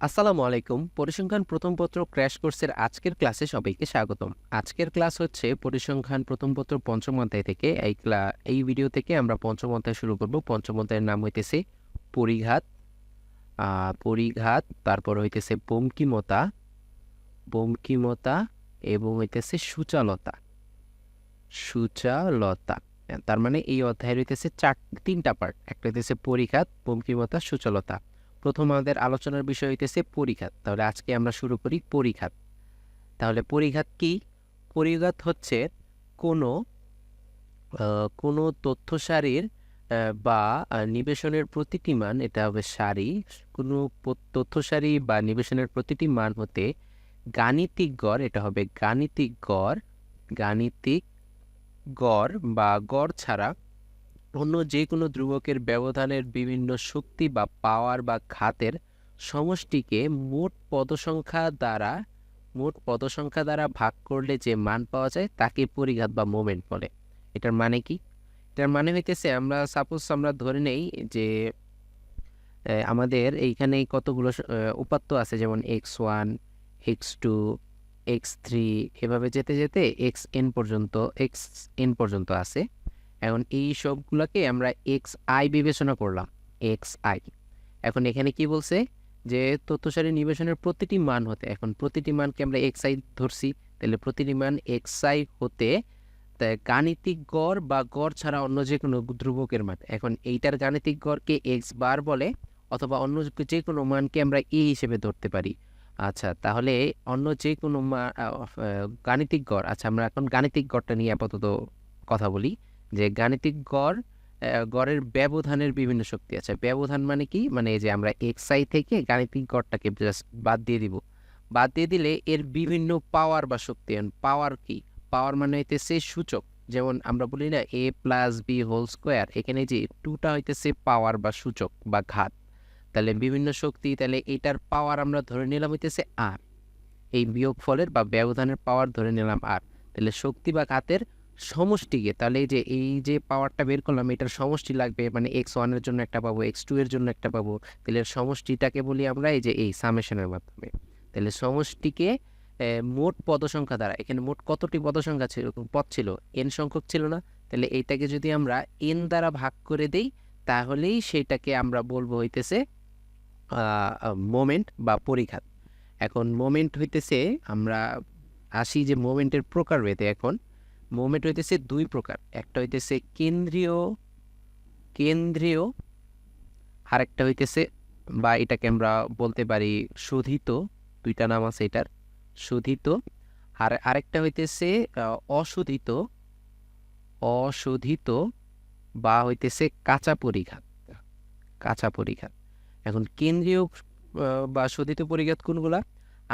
আসসালামু আলাইকুম। পরিসংখ্যান প্রথম পত্র ক্র্যাশ কোর্সের আজকের ক্লাসে সবাইকে স্বাগতম। আজকের ক্লাস হচ্ছে পরিসংখ্যান প্রথম পত্র পঞ্চম অধ্যায় থেকে। এই ভিডিও থেকে আমরা পঞ্চম অধ্যায় শুরু করব। পঞ্চম অধ্যায়ের নাম হইতেছে পরিঘাত। পরিঘাত, তারপর হইতেছে বঙ্কিমতা, বঙ্কিমতা এবং হইতেছে সূচালতা, সূচালতা। তার মানে এই অধ্যায়ের হইতেছে তিনটা পার্ট। একটা হইতেছে পরিঘাত, বঙ্কিমতা, সূচালতা। প্রথম আমাদের আলোচনার বিষয় হইতেছে পরিঘাত। তাহলে আজকে আমরা শুরু করি পরিঘাত। তাহলে পরিঘাত কি? পরিঘাত হচ্ছে কোনো কোনো তথ্য সারির বা নিবেশনের প্রতিটি মান, এটা হবে সারি, কোনো তথ্য সারি বা নিবেশনের প্রতিটি মান হতে গাণিতিক গড়, এটা হবে গাণিতিক গড়, গাণিতিক গড় বা গড় ছাড়া অন্য যে কোনো ধ্রুবকের ব্যবধানের বিভিন্ন শক্তি বা পাওয়ার বা ঘাতের সমষ্টিকে মোট পদসংখ্যা দ্বারা ভাগ করলে যে মান পাওয়া যায় তাকে পরিঘাত বা মোমেন্ট বলে। এটার মানে কি? এটার মানে হইতেছে, আমরা ধরে নেই যে আমাদের এইখানে কতগুলো উপাত্ত আছে, যেমন x1, x2, x3, এভাবে যেতে যেতে xn পর্যন্ত আছে। এখন এই সবগুলোকে আমরা xi বিবেচনা করলাম, xi। এখন এখানে কি বলছে যে তথ্য সারি নিবেশনের প্রতিটি মান হতে, এখন প্রতিটি মানকে আমরা xi ধরছি, তাহলে প্রতিটি মান xi হতে গাণিতিক গড় বা গড় ছাড়া অন্য যে কোনো ধ্রুবকের মান, এখন এইটার গাণিতিক গড়কে x বার বলে, অথবা অন্য যে কোনো মানকে আমরা a হিসেবে ধরতে পারি। আচ্ছা, তাহলে অন্য যে কোনো গাণিতিক গড়, আচ্ছা আমরা এখন গাণিতিক গড়টা নিয়ে আপাতত কথা বলি, যে গাণিতিক গড়ের ব্যবধানের বিভিন্ন শক্তি আছে। ব্যবধান মানে কি? মানে এই যে আমরা xi থেকে গাণিতিক গড়টাকে জাস্ট বাদ দিয়ে দিব। বাদ দিয়ে দিলে এর বিভিন্ন পাওয়ার বা শক্তি। পাওয়ার কি? পাওয়ার মানে হইতেছে সূচক। যেমন আমরা বলি না a plus B whole square, এখানে যে টুটা হইতেছে পাওয়ার বা সূচক বা ঘাত। তাহলে বিভিন্ন শক্তি, তাহলে এটার পাওয়ার আমরা ধরে নিলাম হইতেছে আর, এই বিয়োগফলের বা ব্যবধানের পাওয়ার ধরে নিলাম আর। তাহলে শক্তি বা ঘাতের সমষ্টিকে, তাহলে এই যে পাওয়ারটা বের করলাম এটার সমষ্টি লাগবে, মানে x1 এর জন্য একটা পাবো, x2 এর জন্য একটা পাবো, তাহলে এর সমষ্টিটাকে বলি আমরা এই যে এই সামেশনের মাধ্যমে। তাহলে সমষ্টিকে মোট পদসংখ্যা দ্বারা, এখানে মোট কতটি পদসংখ্যা ছিল, পদ ছিল, n সংখ্যক ছিল না? তাহলে এইটাকে যদি আমরা n দ্বারা ভাগ করে দেই, তাহলেই সেটাকে আমরা বলবো হইতেছে মোমেন্ট বা পরিঘাত। এখন মোমেন্ট হইতেছে, আমরা আসি যে মোমেন্টের প্রকারভেদে। এখন মোমেন্ট হইতেছে দুই প্রকার, একটা হইতেছে কেন্দ্রীয় কেন্দ্রীয় আর একটা হইতেছে, বা এটাকে আমরা বলতে পারি শোধিত, দুইটা নাম আছে এটার, শোধিত। আর আরেকটা হইতেছে অশোধিত, অশোধিত বা হইতেছে কাঁচা পরিঘাত, কাঁচা পরিঘাত। এখন কেন্দ্রীয় বা শোধিত পরিঘাত কোনগুলা?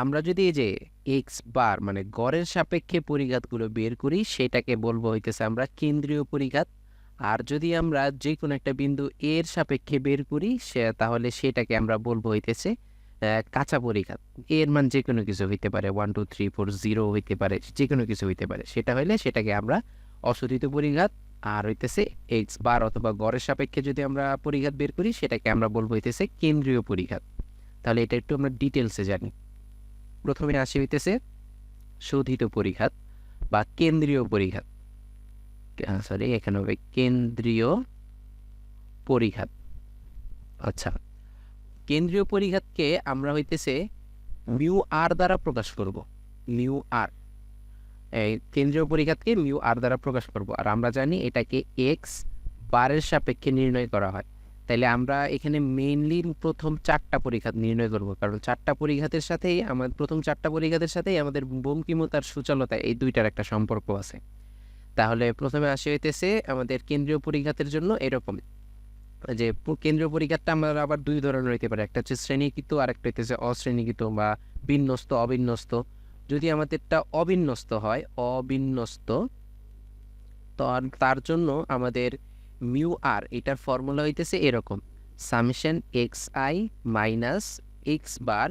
আমরা যদি এই যে এক্স বার মানে গড়ের সাপেক্ষে পরিঘাতগুলো বের করি, সেটাকে বলবো হইতেছে আমরা কেন্দ্রীয় পরিঘাত। আর যদি আমরা যে কোনো একটা বিন্দু এর সাপেক্ষে বের করি, তাহলে সেটাকে আমরা বলবো হইতেছে কাঁচা পরিঘাত। এর মান যে কোনো কিছু হইতে পারে, 1 2 3 4 0 হইতে পারে, যে কোনো কিছু হইতে পারে। সেটা হইলে সেটাকে আমরা অশোধিত পরিঘাত। আর হইতেছে এক্স বার অথবা গড়ের সাপেক্ষে যদি আমরা পরিঘাত বের করি, সেটাকে আমরা বলবো হইতেছে কেন্দ্রীয় পরিঘাত। তাহলে এটা একটু আমরা ডিটেলসে জানি। প্রথমে আসি হইতেছে শোধিত পরিঘাত বা কেন্দ্রীয় পরিঘাত, সরি এখানে হবে কেন্দ্রীয় পরিঘাত। আচ্ছা, কেন্দ্রীয় পরিঘাতকে আমরা হইতেছে মিউ আর দ্বারা প্রকাশ করব, মিউ আর। এই কেন্দ্রীয় পরিঘাতকে মিউ আর দ্বারা প্রকাশ করব। আর আমরা জানি এটাকে এক্স বারের সাপেক্ষে নির্ণয় করা হয়। তাইলে আমরা এখানে মেইনলি প্রথম চারটা পরিঘাত নির্ণয় করব, কারণ চারটা পরিঘাতের সাথেই প্রথম চারটা পরিঘাতের সাথেই আমাদের বঙ্কিমতার সূচালতা, এই দুইটার একটা সম্পর্ক আছে। তাহলে প্রথমে আসি হইতেছে আমাদের কেন্দ্রীয় পরিঘাতের জন্য এরকম যে কেন্দ্রীয় পরিঘাতটা আমরা আবার দুই ধরনের হইতে পারে, একটা হচ্ছে শ্রেণীকৃত আর একটা হইতেছে অশ্রেণীকৃত বা বিন্যস্ত, অবিন্যস্ত। যদি আমাদেরটা অবিন্যস্ত হয়, অবিন্যস্ত, তো তার জন্য আমাদের মিউ আর, এটার ফর্মুলা হইতেছে এরকম, summation X I minus X bar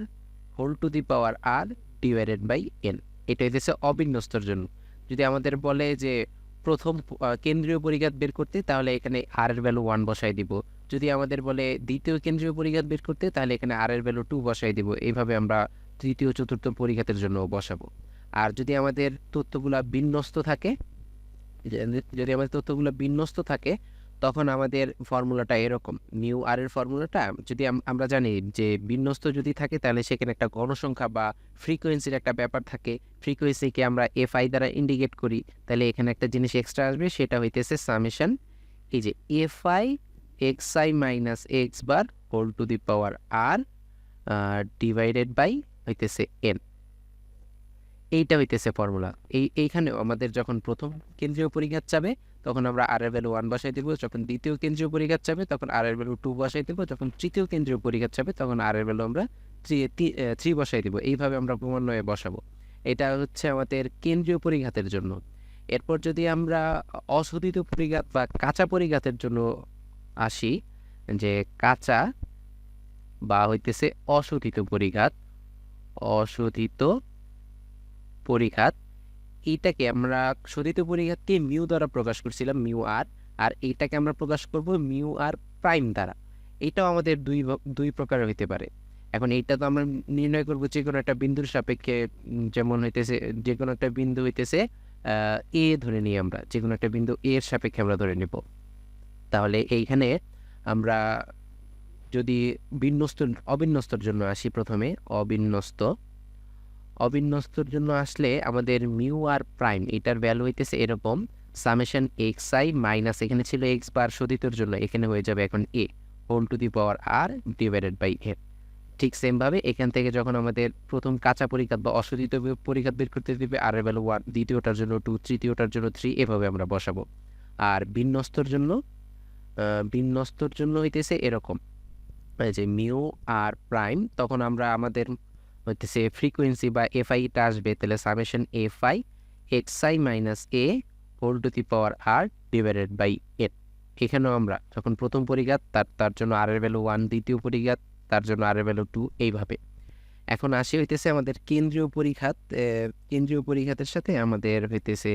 whole to the power আর ডিভাইডেড বাই এন। এটা হইতেছে অবিন্যস্তর জন্য। যদি আমাদের বলে যে প্রথম কেন্দ্রীয় পরিঘাত বের করতে, তাহলে এখানে আর এর ভ্যালু 1 বসাই দিব, যদি আমাদের বলে দ্বিতীয় কেন্দ্রীয় পরিঘাত বের করতে, তাহলে এখানে r এর ভ্যালু 2 বসাই দিব। এইভাবে আমরা তৃতীয় চতুর্থ পরিঘাতের জন্য বসাবো। আর যদি আমাদের তথ্যগুলা বিন্যস্ত থাকে, যদি আমাদের তথ্যগুলো বিন্যস্ত থাকে, তখন আমাদের ফর্মুলাটা এরকম। মিউ আর এর ফর্মুলাটা যদি আমরা জানি যে বিন্যস্ত যদি থাকে, তাহলে সেখানে একটা গণসংখ্যা বা ফ্রিকোয়েন্সির একটা ব্যাপার থাকে। ফ্রিকোয়েন্সিকে আমরা এফআই দ্বারা ইন্ডিকেট করি, তাহলে এখানে একটা জিনিস এক্সট্রা আসবে, সেটা হইতেছে সামেশন, এই যে FI X I minus X bar whole to the power আর ডিভাইডেড বাই হইতেছে এন। এইটা হইতেছে ফর্মুলা। এইখানেও আমাদের যখন প্রথম কেন্দ্রীয় পরিঘাত চাবে, তখন আমরা আর এর ভ্যালু 1 বসাই দেবো। যখন দ্বিতীয় কেন্দ্রীয় পরিঘাত চাবে, তখন আর এর ভ্যালু 2 বসাই দেবো। যখন তৃতীয় কেন্দ্রীয় পরিঘাত চাবে, তখন আর এর ভ্যালু আমরা 3 বসাই দেবো। এইভাবে আমরা ক্রমান্বয়ে বসাবো। এটা হচ্ছে আমাদের কেন্দ্রীয় পরিঘাতের জন্য। এরপর যদি আমরা অশোধিত পরিঘাত বা কাঁচা পরিঘাতের জন্য আসি, যে কাঁচা বা হইতেছে অশোধিত পরিঘাত, অশোধিত পরিঘাত, এইটাকে আমরা শোধিত পরিঘাতকে মিউ দ্বারা প্রকাশ করছিলাম, মিউ আর, আর এইটাকে আমরা প্রকাশ করব মিউ আর প্রাইম দ্বারা। এইটাও আমাদের দুই প্রকারের হইতে পারে। এখন এইটা তো আমরা নির্ণয় করব যে কোনো একটা বিন্দুর সাপেক্ষে, যেমন হইতেছে যে কোনো একটা বিন্দু হইতেছে এ ধরে নিই আমরা, যে কোনো একটা বিন্দু এর সাপেক্ষে আমরা ধরে নিব। তাহলে এইখানে আমরা যদি অবিন্যস্তর জন্য আসি, প্রথমে অবিন্যস্তর জন্য আসলে আমাদের মিউ আর প্রাইম, এটার ভ্যালু হইতেছে এরকম, সামেশন এক্স আই মাইনাস, এখানে ছিল এক্স বার শোধিতর জন্য, এখানে হয়ে যাবে এখন a whole to the power আর ডিভাইডেড বাই এ। ঠিক সেমভাবে এখান থেকে যখন আমাদের প্রথম কাঁচা পরিঘাত বা অশোধিত পরিঘাত বের করতে দিবে, আর এর ভ্যালু 1, দ্বিতীয়টার জন্য 2, তৃতীয়টার জন্য 3, এভাবে আমরা বসাবো। আর বিন্যস্তর জন্য হইতেছে এরকম, যে মিউ আর প্রাইম, তখন আমরা আমাদের হইতেছে ফ্রিকোয়েন্সি বা এফআইটা আসবে, তাহলে summation FI X I minus A whole to the power আর ডিভাইডেড বাই এন। এখানেও আমরা যখন প্রথম পরিঘাত, তার জন্য আর এর ভ্যালু 1, দ্বিতীয় পরিঘাত তার জন্য আর এর ভ্যালু 2, এইভাবে। এখন আসি হইতেছে আমাদের কেন্দ্রীয় পরিঘাত। কেন্দ্রীয় পরিঘাতের সাথে আমাদের হইতেছে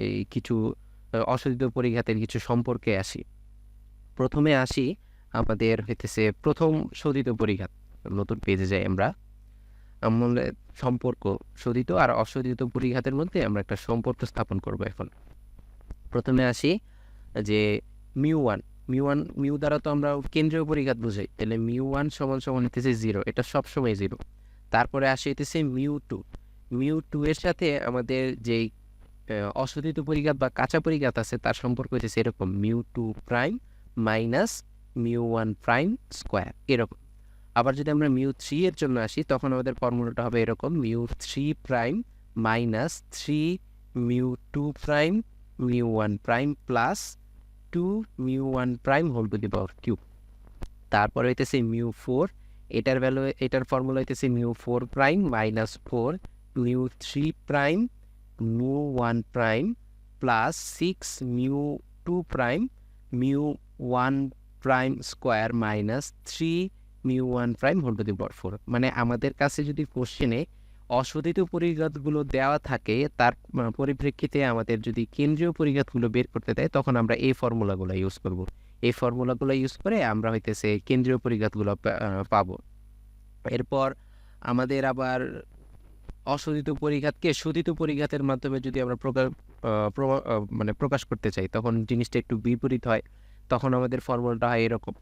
এই কিছু অশোধিত পরিঘাতের কিছু সম্পর্কে আসি। প্রথমে আসি আমাদের হইতেছে প্রথম শোধিত পরিঘাত। নতুন পেজে যাই আমরা সম্পর্ক শোধিত আর অশোধিত পরিঘাতের মধ্যে আমরা একটা সম্পর্ক স্থাপন করব। এখন প্রথমে আসি যে মিউ দ্বারা তো আমরা কেন্দ্রীয় পরিঘাত বুঝাই, তাহলে মিউ 1 সমান সমান হইতেছে 0, এটা সবসময় 0। তারপরে আসি হইতেছে মিউ 2 এর সাথে আমাদের যেই অশোধিত পরিঘাত বা কাঁচা পরিঘাত আছে, তার সম্পর্ক হইতেছে এরকম, mu 2 prime minus mu 1 prime square, এরকম। আবার যদি আমরা মিউ 3 এর জন্য আসি, তখন আমাদের ফর্মুলাটা হবে এরকম, mu 3 prime minus 3 mu 2 prime mu 1 prime plus 2 mu 1 prime whole to the power cube. তারপরে হইতেছে মিউ 4, এটার ফর্মুলা হইতেছে mu 4 prime minus 4 mu 3 prime mu 1 prime plus 6 mu 2 prime mu 1 prime square minus 3 mu 1 prime whole to the power 4। মানে আমাদের কাছে যদি কোশ্চেনে অশোধিত পরিঘাতগুলো দেওয়া থাকে, তার পরিপ্রেক্ষিতে আমাদের যদি কেন্দ্রীয় পরিঘাতগুলো বের করতে দেয়, তখন আমরা এই ফর্মুলাগুলো ইউজ করব। এই ফর্মুলাগুলো ইউজ করে আমরা হইতেছে কেন্দ্রীয় পরিঘাতগুলো পাবো। এরপর আমাদের আবার অশোধিত পরিঘাতকে শোধিত পরিঘাতের মাধ্যমে যদি আমরা প্রকাশ করতে চাই, তখন জিনিসটা একটু বিপরীত হয়। তখন আমাদের ফর্মুলাটা হয় এরকম।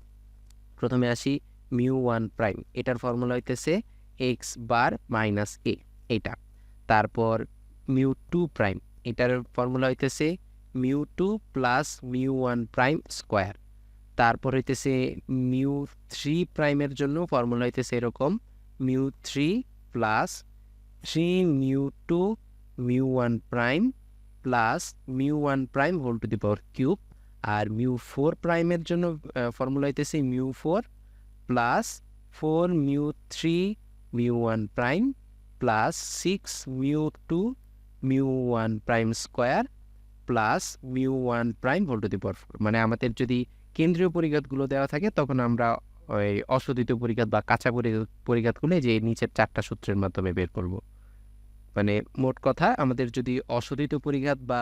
প্রথমে আসি মিউ 1 প্রাইম, এটার ফর্মুলা হইতেছে এক্স বার মাইনাস এ, এটা। তারপর মিউ 2 প্রাইম, এটার ফর্মুলা হইতেছে mu 2 plus mu 1 prime square. তারপর হইতেছে মিউ 3 প্রাইমের জন্য ফর্মুলা হইতেছে এরকম, mu 3 plus 3 mu 2 mu 1 prime plus mu 1 prime whole to the power cube. আর মিউ 4 প্রাইমের জন্য ফর্মুলা হইতেছে mu 4 plus 4 mu 3 mu 1 prime plus 6 mu 2 mu 1 prime square plus mu 1 prime whole to the power 4। মানে আমাদের যদি কেন্দ্রীয় পরিঘাতগুলো দেওয়া থাকে, তখন আমরা ওই অশোধিত পরিঘাত বা কাঁচা পরিঘাতগুলো যে নিচের 4টা সূত্রের মাধ্যমে বের করব। মানে মোট কথা, আমাদের যদি অশোধিত পরিঘাত বা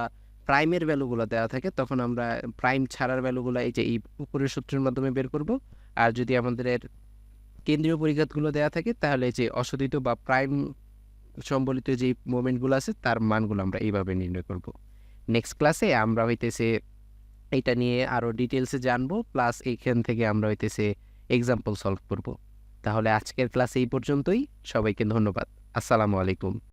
প্রাইমের ভ্যালুগুলো দেওয়া থাকে তখন আমরা প্রাইম ছাড়ার ভ্যালুগুলো এই যে এই উপরের সূত্রের মাধ্যমে বের করব। আর যদি আমাদের কেন্দ্রীয় পরিঘাতগুলো দেওয়া থাকে তাহলে যে অশোধিত বা প্রাইম সম্বলিত যে মোমেন্টগুলো আছে তার মানগুলো আমরা এইভাবে নির্ণয় করব। নেক্সট ক্লাসে আমরা হইতেছে এটা নিয়ে আরও ডিটেলসে জানবো, প্লাস এইখান থেকে আমরা হইতেছে এক্সাম্পল সলভ করব। তাহলে আজকের ক্লাস এই পর্যন্তই। সবাইকে ধন্যবাদ। আসসালামু আলাইকুম।